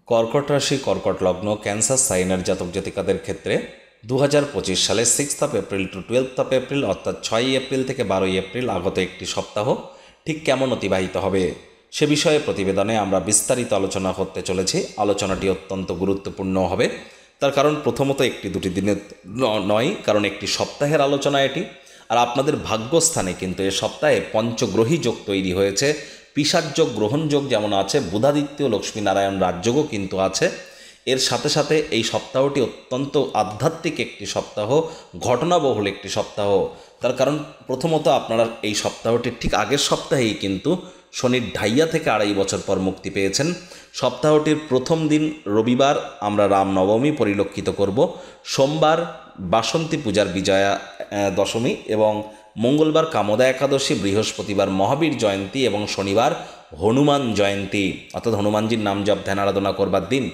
কর্কট রাশি, কর্কট লগ্ন, ক্যান্সার সাইনের জাতক জাতিকাদের ক্ষেত্রে 2025 সালে 6 এপ্রিল টু 12 এপ্রিল অর্থাৎ 6 এপ্রিল থেকে 12 এপ্রিল আগত একটি সপ্তাহ ঠিক কেমন অতিবাহিত হবে সে বিষয়ে প্রতিবেদনে আমরা বিস্তারিত আলোচনা করতে চলেছি। আলোচনাটি অত্যন্ত গুরুত্বপূর্ণ হবে, তার কারণ প্রথমত একটি দুটি দিনের নয়, কারণ একটি সপ্তাহের আলোচনা এটি। আর আপনাদের ভাগ্যস্থানে কিন্তু এ সপ্তাহে পঞ্চগ্রহী যোগ তৈরি হয়েছে। পিশাচযোগ, গ্রহণযোগ যেমন আছে, বুধাদিত্য লক্ষ্মীনারায়ণ রাজযোগও কিন্তু আছে। এর সাথে সাথে এই সপ্তাহটি অত্যন্ত আধ্যাত্মিক একটি সপ্তাহ, ঘটনাবহুল একটি সপ্তাহ। তার কারণ প্রথমত আপনারা এই সপ্তাহটির ঠিক আগের সপ্তাহেই কিন্তু শনির ঢাইয়া থেকে 2.5 বছর পর মুক্তি পেয়েছেন। সপ্তাহটির প্রথম দিন রবিবার আমরা রামনবমী পরিলক্ষিত করব, সোমবার বাসন্তী পূজার বিজয়া দশমী এবং মঙ্গলবার কামদা একাদশী, বৃহস্পতিবার মহাবীর জয়ন্তী এবং শনিবার হনুমান জয়ন্তী অর্থাৎ হনুমানজির নাম জপ ধ্যান আরাধনা করবার দিন।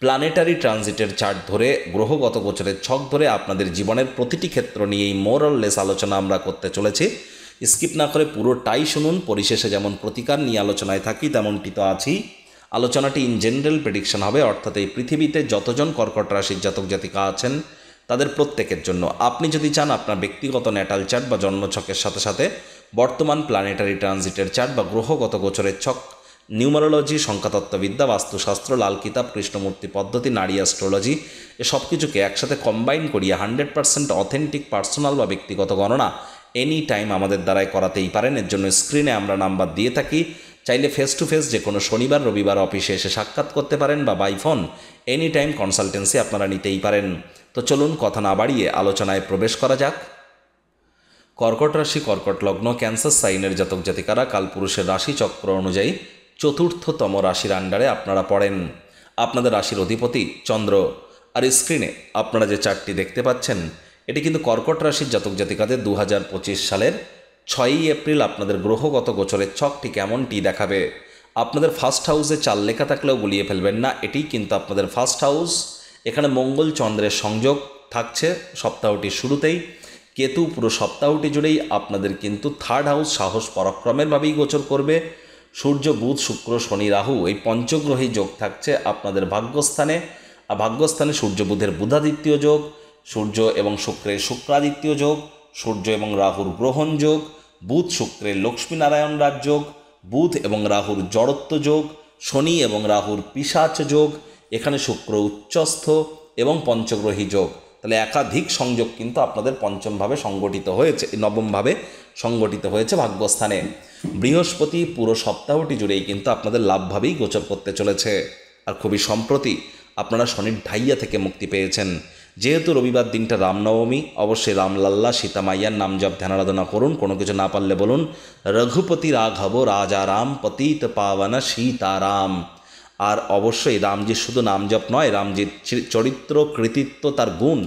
প্ল্যানেটারি ট্রানজিটের চার্ট ধরে, গ্রহগত গোচরের ছক ধরে আপনাদের জীবনের প্রতিটি ক্ষেত্র নিয়েই মোরলেস আলোচনা আমরা করতে চলেছি। স্কিপ না করে পুরোটাই শুনুন। পরিশেষে যেমন প্রতিকার নিয়ে আলোচনায় থাকি তেমনটি তো আছেই। আলোচনাটি ইন জেনারেল প্রেডিকশন হবে, অর্থাৎ এই পৃথিবীতে যতজন কর্কট রাশির জাতক জাতিকা আছেন তাদের প্রত্যেকের জন্য। আপনি যদি চান আপনার ব্যক্তিগত ন্যাটাল চার্ট বা জন্মছকের সাথে সাথে বর্তমান প্ল্যানেটারি ট্রানজিটের চার্ট বা গ্রহগত গোচরের ছক, নিউমারোলজি, সংখ্যাতত্ত্ববিদ্যা, বাস্তুশাস্ত্র, লাল কিতাব, কৃষ্ণমূর্তি পদ্ধতি, নারী অ্যাস্ট্রোলজি এ সব কিছুকে একসাথে কম্বাইন করিয়ে 100% অথেন্টিক পার্সোনাল বা ব্যক্তিগত গণনা এনি টাইম আমাদের দ্বারাই করাতেই পারেন। এর জন্য স্ক্রিনে আমরা নাম্বার দিয়ে থাকি। চাইলে ফেস টু ফেস যে কোনো শনিবার রবিবার অফিসে এসে সাক্ষাৎ করতে পারেন বা by phone any time consultancy আপনারা নিতেই পারেন। তো চলুন কথা না বাড়িয়ে আলোচনায় প্রবেশ করা যাক। কর্কট রাশি, কর্কট লগ্ন, ক্যান্সার সাইনের জাতক জাতিকারা কালপুরুষের রাশি চক্র অনুযায়ী চতুর্থতম রাশির আন্ডারে আপনারা পড়েন। আপনাদের রাশির অধিপতি চন্দ্র। আর স্ক্রিনে আপনারা যে চার্টটি দেখতে পাচ্ছেন এটি কিন্তু কর্কট রাশির জাতক জাতিকাদের 2025 সালের 6 এপ্রিল আপনাদের গ্রহগত গোচরের ছকটি কেমনটি দেখাবে। আপনাদের ফার্স্ট হাউসে 4 লেখা থাকলেও গুলিয়ে ফেলবেন না, এটিই কিন্তু আপনাদের ফার্স্ট হাউস। এখানে মঙ্গল চন্দ্রের সংযোগ থাকছে সপ্তাহটির শুরুতেই। কেতু পুরো সপ্তাহটি জুড়েই আপনাদের কিন্তু থার্ড হাউস সাহস পরাক্রমের ভাবেই গোচর করবে। সূর্য, বুধ, শুক্র, শনি, রাহু এই পঞ্চগ্রহী যোগ থাকছে আপনাদের ভাগ্যস্থানে। আর ভাগ্যস্থানে সূর্য বুধের বুধাদিত্য যোগ, সূর্য এবং শুক্রের শুক্রাদিত্য যোগ, সূর্য এবং রাহুর গ্রহণ যোগ, বুধ শুক্রের লক্ষ্মীনারায়ণ রাজযোগ, বুধ এবং রাহুর জড়ত্ব যোগ, শনি এবং রাহুর পিশাচ যোগ, এখানে শুক্র উচ্চস্থ এবং পঞ্চগ্রহী যোগ। তাহলে একাধিক সংযোগ কিন্তু আপনাদের পঞ্চমভাবে সংগঠিত হয়েছে, নবমভাবে সংগঠিত হয়েছে ভাগ্যস্থানে। বৃহস্পতি পুরো সপ্তাহটি জুড়েই কিন্তু আপনাদের লাভভাবেই গোচর করতে চলেছে। আর খুবই সম্প্রতি আপনারা শনির ঢাইয়া থেকে মুক্তি পেয়েছেন। যেহেতু রবিবার দিনটা রামনবমী, অবশ্যই রামলাল্লা সীতা মাইয়ার নাম জপ ধ্যান আরাধনা করুন। কোনো কিছু না পারলে বলুন রঘুপতি রাঘব রাজা রাম পতিত পাবন সীতারাম। আর অবশ্যই রামজির শুধু নাম জপ নয়, রামজির চরিত্র, কৃতিত্ব, তার গুণ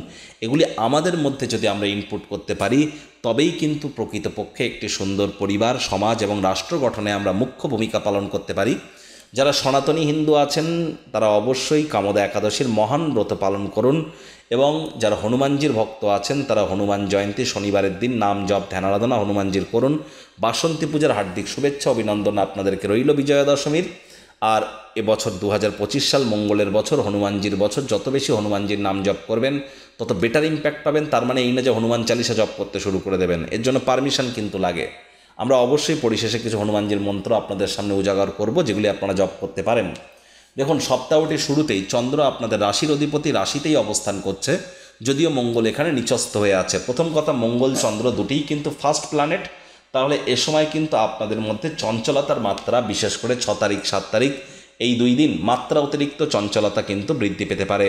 এগুলি আমাদের মধ্যে যদি আমরা ইনপুট করতে পারি তবেই কিন্তু প্রকৃতপক্ষে একটি সুন্দর পরিবার, সমাজ এবং রাষ্ট্র গঠনে আমরা মুখ্য ভূমিকা পালন করতে পারি। যারা সনাতনী হিন্দু আছেন তারা অবশ্যই কামদা একাদশীর মহান ব্রত পালন করুন এবং যারা হনুমানজির ভক্ত আছেন তারা হনুমান জয়ন্তী শনিবারের দিন নাম জপ ধ্যান আরাধনা হনুমানজির করুন। বাসন্তী পূজার হার্দিক শুভেচ্ছা অভিনন্দন আপনাদেরকে রইল বিজয়া দশমীর। আর এবছর 2025 সাল মঙ্গলের বছর, হনুমানজির বছর। যত বেশি হনুমানজির নাম জপ করবেন তত বেটার ইম্প্যাক্ট পাবেন। তার মানে এই না যে হনুমান চালিসা জপ করতে শুরু করে দেবেন, এর জন্য পারমিশন কিন্তু লাগে। আমরা অবশ্যই পরিশেষে কিছু হনুমানজির মন্ত্র আপনাদের সামনে উজাগর করব যেগুলি আপনারা জপ করতে পারেন। দেখুন, সপ্তাহটির শুরুতেই চন্দ্র আপনাদের রাশির অধিপতি রাশিতেই অবস্থান করছে, যদিও মঙ্গল এখানে নিচস্থ হয়ে আছে। প্রথম কথা, মঙ্গল চন্দ্র দুটিই কিন্তু ফার্স্ট প্ল্যানেট। তাহলে এ সময় কিন্তু আপনাদের মধ্যে চঞ্চলতার মাত্রা, বিশেষ করে 6 তারিখ 7 তারিখ এই 2 দিন মাত্রা অতিরিক্ত চঞ্চলতা কিন্তু বৃদ্ধি পেতে পারে।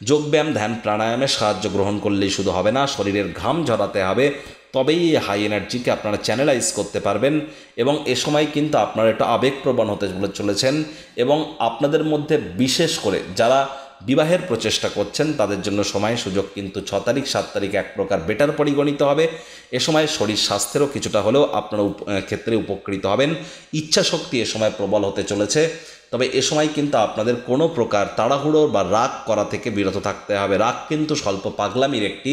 যোগব্যায়াম, ধ্যান, প্রাণায়ামের সাহায্য গ্রহণ করলেই শুধু হবে না, শরীরের ঘাম ঝরাতে হবে, তবেই এই হাই এনার্জিকে আপনারা চ্যানেলাইজ করতে পারবেন। এবং এ সময় কিন্তু আপনারা একটু আবেগপ্রবণ হতে চলেছেন এবং আপনাদের মধ্যে বিশেষ করে যারা বিবাহের প্রচেষ্টা করছেন তাদের জন্য সময় সুযোগ কিন্তু 6 তারিখ 7 তারিখ এক প্রকার বেটার পরিগণিত হবে। এ সময় শরীর স্বাস্থ্যেরও কিছুটা হলেও আপনারা ক্ষেত্রে উপকৃত হবেন। ইচ্ছা শক্তি এ সময় প্রবল হতে চলেছে। তবে এ সময় কিন্তু আপনাদের কোনো প্রকার তাড়াহুড়ো বা রাগ করা থেকে বিরত থাকতে হবে। রাগ কিন্তু স্বল্প পাগলামির একটি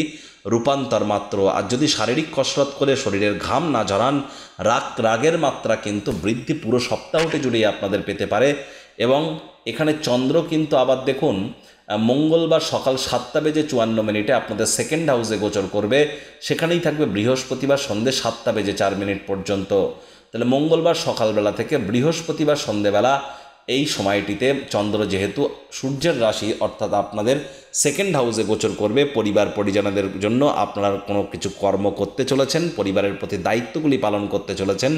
রূপান্তর মাত্র। আর যদি শারীরিক কসরত করে শরীরের ঘাম না ঝরান, রাগের মাত্রা কিন্তু বৃদ্ধি পুরো সপ্তাহটি জুড়েই আপনাদের পেতে পারে। এবং এখানে চন্দ্র কিন্তু আবার দেখুন মঙ্গলবার সকাল 7:54 আপনাদের সেকেন্ড হাউসে গোচর করবে, সেখানেই থাকবে বৃহস্পতিবার সন্ধ্যে 7:04 পর্যন্ত। তাহলে মঙ্গলবার সকালবেলা থেকে বৃহস্পতিবার সন্ধ্যেবেলা এই সময়টিতে চন্দ্র যেহেতু সূর্যের রাশি অর্থাৎ আপনাদের সেকেন্ড হাউসে গোচর করবে, পরিবার পরিজনদের জন্য আপনারা কোনো কিছু কর্ম করতে চলেছেন, পরিবারের প্রতি দায়িত্বগুলি পালন করতে চলেছেন,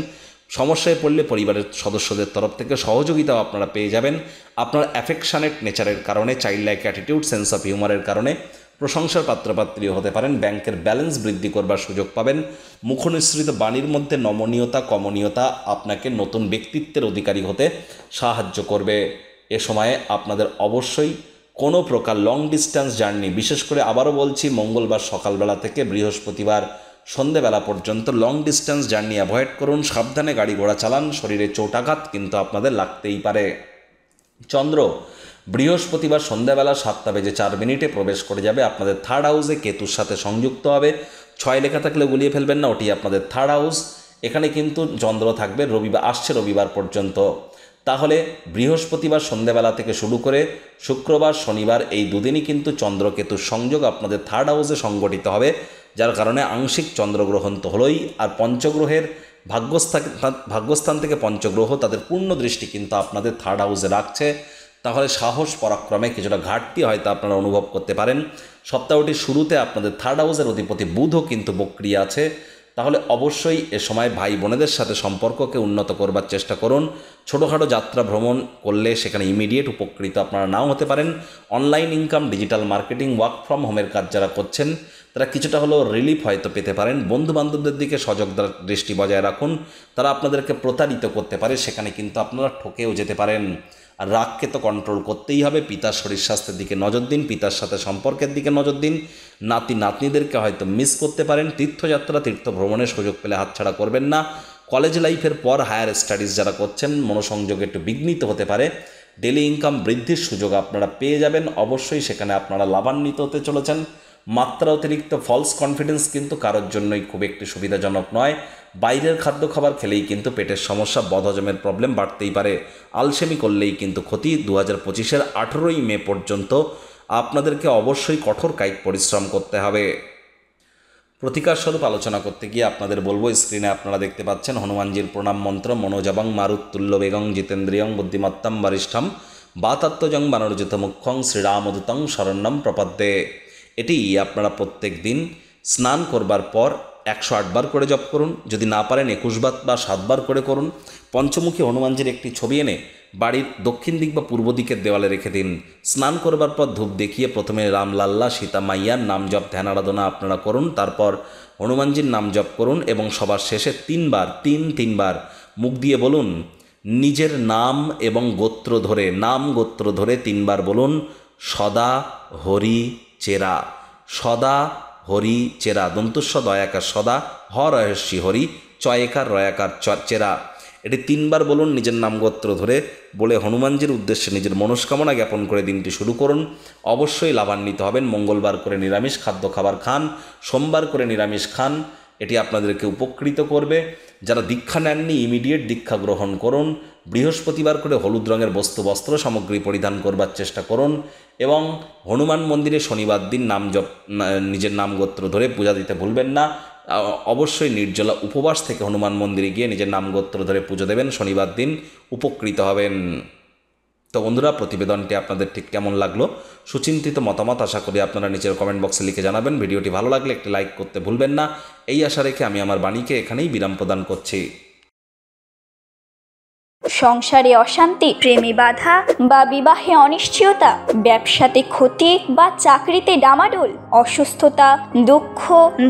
সমস্যায় পড়লে পরিবারের সদস্যদের তরফ থেকে সহযোগিতাও আপনারা পেয়ে যাবেন। আপনার অ্যাফেকশনেট নেচারের কারণে, child like attitude, sense of হিউমারের কারণে প্রশংসার পাত্রপাত্রীও হতে পারেন। ব্যাংকের ব্যালেন্স বৃদ্ধি করবার সুযোগ পাবেন। মুখনিসৃত বাণীর মধ্যে নমনীয়তা, কমনীয়তা আপনাকে নতুন ব্যক্তিত্বের অধিকারী হতে সাহায্য করবে। এ সময়ে আপনাদের অবশ্যই কোনো প্রকার লং ডিস্ট্যান্স জার্নি, বিশেষ করে আবারও বলছি মঙ্গলবার সকালবেলা থেকে বৃহস্পতিবার সন্ধেবেলা পর্যন্ত লং ডিস্ট্যান্স জার্নি অ্যাভয়েড করুন। সাবধানে গাড়ি ঘোড়া চালান, শরীরে চোটাঘাত কিন্তু আপনাদের লাগতেই পারে। চন্দ্র বৃহস্পতিবার সন্ধ্যাবেলা 7:04 প্রবেশ করে যাবে আপনাদের থার্ড হাউসে, কেতুর সাথে সংযুক্ত হবে। 6 লেখা থাকলে গুলিয়ে ফেলবেন না, ওটি আপনাদের থার্ড হাউস। এখানে কিন্তু চন্দ্র থাকবে রবিবার পর্যন্ত। তাহলে বৃহস্পতিবার সন্ধ্যাবেলা থেকে শুরু করে শুক্রবার শনিবার এই দুদিনই কিন্তু চন্দ্র কেতুর সংযোগ আপনাদের থার্ড হাউসে সংগঠিত হবে, যার কারণে আংশিক চন্দ্রগ্রহণ তো হলোই, আর পঞ্চগ্রহের ভাগ্যস্থান থেকে পঞ্চগ্রহ তাদের পূর্ণ দৃষ্টি কিন্তু আপনাদের থার্ড হাউসে রাখছে। তাহলে সাহস পরাক্রমে কিছুটা ঘাটতি হয়তো আপনারা অনুভব করতে পারেন। সপ্তাহটির শুরুতে আপনাদের থার্ড হাউসের অধিপতি বুধও কিন্তু বক্রিয় আছে। তাহলে অবশ্যই এ সময় ভাই বোনেদের সাথে সম্পর্ককে উন্নত করবার চেষ্টা করুন। ছোটোখাটো যাত্রা ভ্রমণ করলে সেখানে ইমিডিয়েট উপকৃত আপনারা নাও হতে পারেন। Online income, digital marketing, work from হোমের কাজ যারা করছেন তারা কিছুটা হলেও রিলিফ হয়তো পেতে পারেন। বন্ধুবান্ধবদের দিকে সজাগ দৃষ্টি বজায় রাখুন, তারা আপনাদেরকে প্রতারিত করতে পারে, সেখানে কিন্তু আপনারা ঠকেও যেতে পারেন। আর রাগকে তো কন্ট্রোল করতেই হবে। পিতার শরীর স্বাস্থ্যের দিকে নজর দিন, পিতার সাথে সম্পর্কের দিকে নজর দিন। নাতি নাতনিদেরকে হয়তো মিস করতে পারেন। তীর্থযাত্রা, তীর্থ ভ্রমণের সুযোগ পেলে হাতছাড়া করবেন না। কলেজ লাইফের পর হায়ার স্টাডিজ যারা করছেন মনোসংযোগ একটু বিঘ্নিত হতে পারে। ডেলি ইনকাম বৃদ্ধির সুযোগ আপনারা পেয়ে যাবেন, অবশ্যই সেখানে আপনারা লাভান্বিত হতে চলেছেন। মাত্রা অতিরিক্ত ফলস কনফিডেন্স কিন্তু কারোর জন্যই খুব একটি সুবিধাজনক নয়। বাইরের খাদ্য খাবার খেলেই কিন্তু পেটের সমস্যা, বদহজমের প্রবলেম বাড়তেই পারে। আলসেমি করলেই কিন্তু ক্ষতি। 2025-এর 18ই মে পর্যন্ত আপনাদেরকে অবশ্যই কঠোর কায়িক পরিশ্রম করতে হবে। প্রতিকার স্বরূপ আলোচনা করতে গিয়ে আপনাদের বলবো, স্ক্রিনে আপনারা দেখতে পাচ্ছেন হনুমানজির প্রণাম মন্ত্র, মনোজবং মারুত্তুল্য বেগং জিতেন্দ্রিয়ং বুদ্ধিমত্তম বরিষ্ঠম বাতাত্মজং বানরজিত মুখ্যং শ্রীরামদূতং শরণ্যম প্রপদ্যে। এটি আপনারা প্রত্যেক দিন স্নান করবার পর 108 বার করে জপ করুন। যদি না পারেন 21 বার বা 7 বার করে করুন। পঞ্চমুখী হনুমানজির একটি ছবি এনে বাড়ির দক্ষিণ দিক বা পূর্ব দিকের দেওয়ালে রেখে দিন। স্নান করবার পর ধূপ দেখিয়ে প্রথমে রাম লাল্লা সীতা মাইয়ার নাম জপ ধ্যান আরাধনা আপনারা করুন। তারপর হনুমানজির নাম জপ করুন এবং সবার শেষে তিনবার মুখ দিয়ে বলুন, নিজের নাম এবং গোত্র ধরে, নাম গোত্র ধরে 3 বার বলুন, সদা হরি চেরা, সদা হরি চেরা, দন্তস্ব দয়াকার সদা, হ রহস্যি হরি, চয়কার রয়াকার চেরা। এটি 3 বার বলুন নিজের নাম গোত্র ধরে, বলে হনুমানজির উদ্দেশ্যে নিজের মনস্কামনা জ্ঞাপন করে দিনটি শুরু করুন। অবশ্যই লাভান্বিত হবেন। মঙ্গলবার করে নিরামিষ খাদ্য খাবার খান, সোমবার করে নিরামিষ খান, এটি আপনাদেরকে উপকৃত করবে। যারা দীক্ষা নেননি ইমিডিয়েট দীক্ষা গ্রহণ করুন। বৃহস্পতিবার করে হলুদ রঙের বস্ত্র সামগ্রী পরিধান করবার চেষ্টা করুন এবং হনুমান মন্দিরে শনিবার দিন নাম জপ, নিজের নাম গোত্র ধরে পূজা দিতে ভুলবেন না। অবশ্যই নির্জলা উপবাস থেকে হনুমান মন্দিরে গিয়ে নিজের নাম গোত্র ধরে পুজো দেবেন, শনিবার দিন উপকৃত হবেন। তো বন্ধুরা, প্রতিবেদনটি আপনাদের ঠিক কেমন লাগলো? সুচিন্তিত মতামত আশা করি আপনারা নিচের কমেন্ট বক্সে লিখে জানাবেন। ভিডিওটি ভালো লাগলে একটি লাইক করতে ভুলবেন না। এই আশা রেখে আমি আমার বাণীকে এখানেই বিরাম প্রদান করছি। সংসারে অশান্তি, প্রেমে বাধা বা বিবাহে অনিশ্চয়তা, ব্যবসাতে ক্ষতি বা চাকরিতে ডামাডোল, অসুস্থতা, দুঃখ,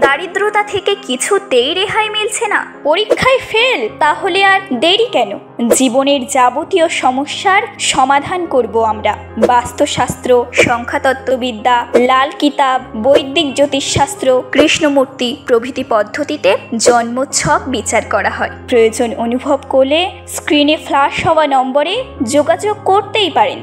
দারিদ্রতা থেকে কিছুতেই রেহাই মিলছে না, পরীক্ষায় ফেল, তাহলে আর দেরি কেন? জীবনের যাবতীয় সমস্যার সমাধান করব আমরা। বাস্তুশাস্ত্র, সংখ্যাতত্ত্ববিদ্যা, লাল কিতাব, বৈদিক জ্যোতিষশাস্ত্র, কৃষ্ণমূর্তি প্রভৃতি পদ্ধতিতে জন্মছক বিচার করা হয়। প্রয়োজন অনুভব করলে স্ক্রিনে ফ্ল্যাশ হওয়া নম্বরে যোগাযোগ করতেই পারেন।